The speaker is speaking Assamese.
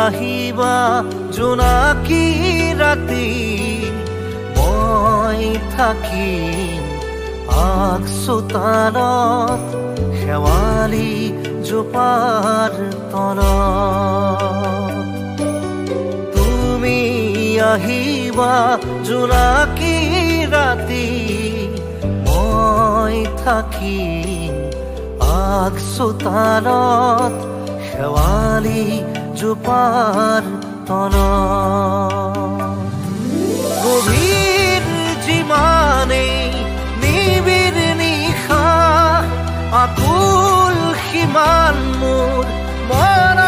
আহিবা জোনাকী ৰাতি মই থাকিম আগচোতালত শেৱালি জোপাৰ তলত তুমি আহিবা জোনাকী ৰাতি মই থাকিম আগচোতালত শেৱালি জোপাৰ তলত গভীৰ যিমানেই নিবিড় নিশা আকুল সিমান মোৰ মন